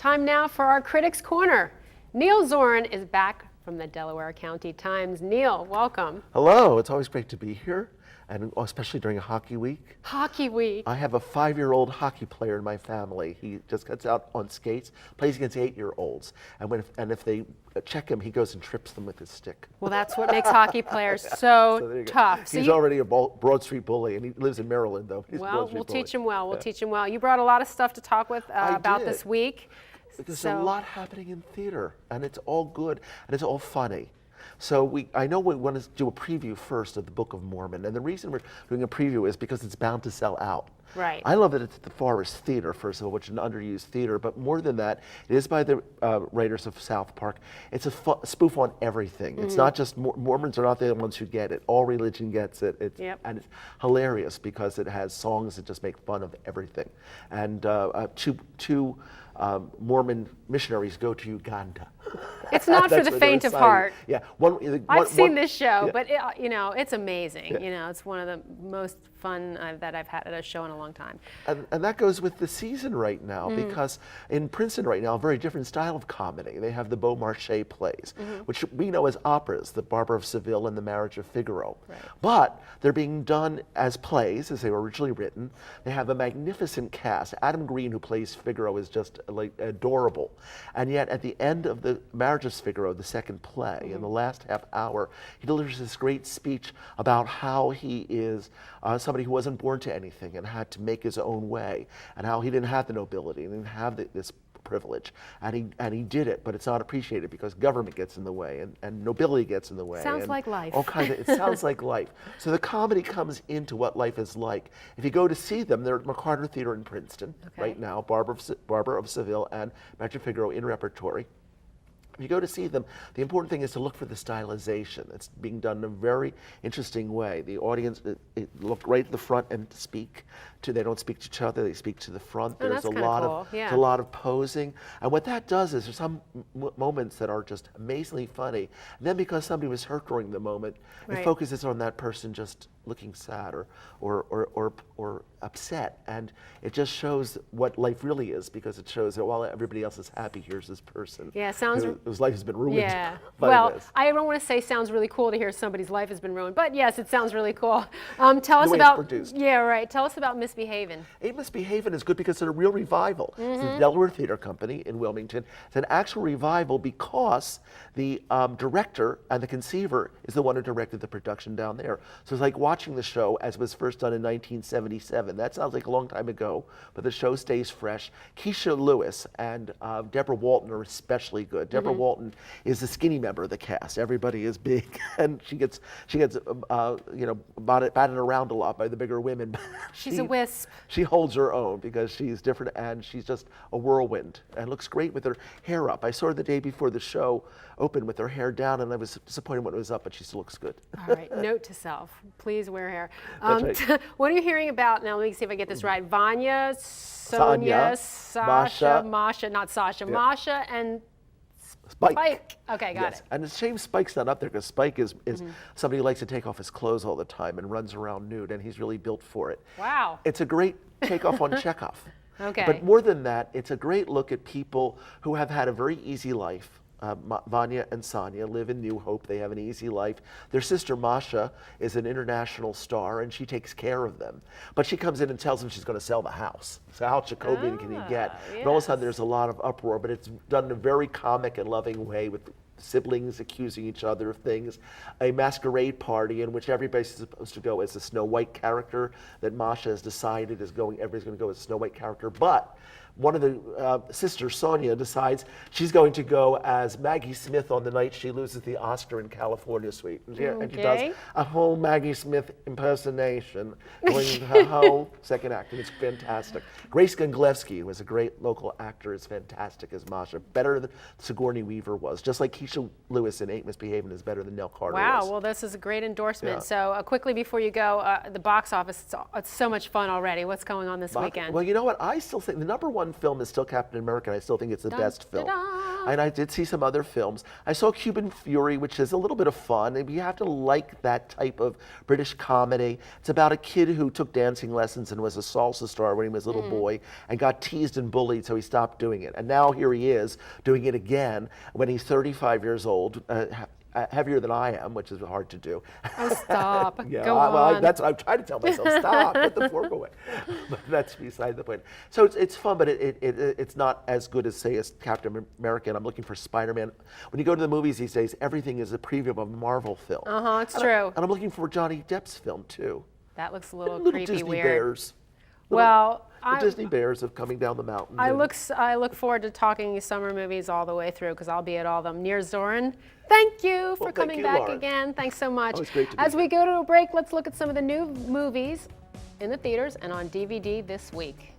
Time now for our Critics Corner. Neil Zorn is back from the Delaware County Times. Neil, welcome. Hello, it's always great to be here, and especially during Hockey Week. Hockey Week. I have a 5-year-old hockey player in my family. He just gets out on skates, plays against 8-year-olds, and if they check him, he goes and trips them with his stick. Well, that's what makes hockey players so tough. He's already a Broad Street bully, and he lives in Maryland, though. Well, we'll teach him well. We'll teach him well. You brought a lot of stuff to talk with about this week. There's a lot happening in theater, and it's all good, and it's all funny. So I know we want to do a preview first of the Book of Mormon, and the reason we're doing a preview is because it's bound to sell out. Right. I love that it's at the Forest Theater, first of all, which is an underused theater, but more than that, it is by the writers of South Park. It's a spoof on everything. It's not just, Mormons are not the ones who get it. All religion gets it. And it's hilarious because it has songs that just make fun of everything. And two Mormon missionaries go to Uganda. It's not for the faint of heart. Yeah, I've seen this show, but it's amazing. Yeah. It's one of the most fun that I've had at a show in a long time. And that goes with the season right now, because in Princeton right now, a very different style of comedy. They have the Beaumarchais plays, which we know as operas, The Barber of Seville and The Marriage of Figaro. Right. But they're being done as plays, as they were originally written. They have a magnificent cast. Adam Green, who plays Figaro, is just like adorable. And yet at the end of The Marriage of Figaro, the second play, in the last half hour, he delivers this great speech about how he is somebody who wasn't born to anything and had to make his own way, and how he didn't have the nobility and didn't have this privilege, and he did it, but it's not appreciated because government gets in the way and nobility gets in the way. Sounds like life. It sounds like life. So the comedy comes into what life is like. If you go to see them, they're at McCarter Theater in Princeton right now, Barber of Seville and Marriage of Figaro in repertory. If you go to see them, the important thing is to look for the stylization. It's being done in a very interesting way. The audience look right at the front and speak. They don't speak to each other, they speak to the front. There's a lot of posing. And what that does is there's some moments that are just amazingly funny. And then because somebody was hurt during the moment, it focuses on that person just looking sad or upset. And it just shows what life really is, because it shows that while everybody else is happy, here's this person whose life has been ruined by this. I don't want to say sounds really cool to hear somebody's life has been ruined, but yes, it sounds really cool. Tell us about Tell us about Misbehavin'. Ain't Misbehavin' is good because it's a real revival. It's the Delaware Theater Company in Wilmington. It's an actual revival because the director and the conceiver is the one who directed the production down there. So it's like watching the show as it was first done in 1977. That sounds like a long time ago, but the show stays fresh. Keisha Lewis and Deborah Walton are especially good. Deborah Walton is the skinny member of the cast. Everybody is big, and she gets batted around a lot by the bigger women. She's a wisp. She holds her own because she's different, and she's just a whirlwind and looks great with her hair up. I saw her the day before the show opened with her hair down, and I was disappointed when it was up, but she still looks good. All right, note to self, please wear hair. That's right. What are you hearing about, now let me see if I get this right, Vanya, Sonia, Sasha, Masha, not Sasha, Masha, and Spike. Okay, got it. And it's a shame Spike's not up there, because Spike is somebody who likes to take off his clothes all the time and runs around nude, and he's really built for it. Wow. It's a great takeoff on Chekhov. Okay. But more than that, it's a great look at people who have had a very easy life. Vanya and Sonia live in New Hope. They have an easy life. Their sister Masha is an international star, and she takes care of them. But she comes in and tells them she's going to sell the house. So how Jacobian can you get? Yes. And all of a sudden there's a lot of uproar, but it's done in a very comic and loving way, with siblings accusing each other of things. A masquerade party in which everybody's supposed to go as a Snow White character that Masha has decided everybody's going to go as a Snow White character. But one of the sisters, Sonia, decides she's going to go as Maggie Smith on the night she loses the Oscar in California Suite. And she does a whole Maggie Smith impersonation during her whole second act, and it's fantastic. Grace Gunglevsky, who is a great local actor, is fantastic as Masha, better than Sigourney Weaver was, just like Keisha Lewis in Ain't Misbehavin' is better than Nell Carter was. Wow, well, this is a great endorsement. So quickly before you go, the box office, it's so much fun already. What's going on this weekend? Well, you know what? I still think the number one one film is still Captain America, and I still think it's the best film. da-da. And I did see some other films. I saw Cuban Fury, which is a little bit of fun. And you have to like that type of British comedy. It's about a kid who took dancing lessons and was a salsa star when he was a little boy and got teased and bullied, so he stopped doing it. And now here he is doing it again when he's 35 years old. Heavier than I am, which is hard to do. Oh, stop. Yeah, Go on. that's what I'm trying to tell myself. Stop, put the fork away. But that's beside the point. So it's fun, but it's not as good as, say, as Captain America. And I'm looking for Spider-Man. When you go to the movies these days, everything is a preview of a Marvel film. It's true. And I'm looking for Johnny Depp's film, too. That looks a little Little creepy, Disney weird. bears. Well, The Disney bears of coming down the mountain. I look forward to talking summer movies all the way through because I'll be at all of them. Near Zoran, thank you for Well, thank coming you, back Lauren. again. Thanks so much. Always great to be As we here. go to a break, let's look at some of the new movies in the theaters and on DVD this week.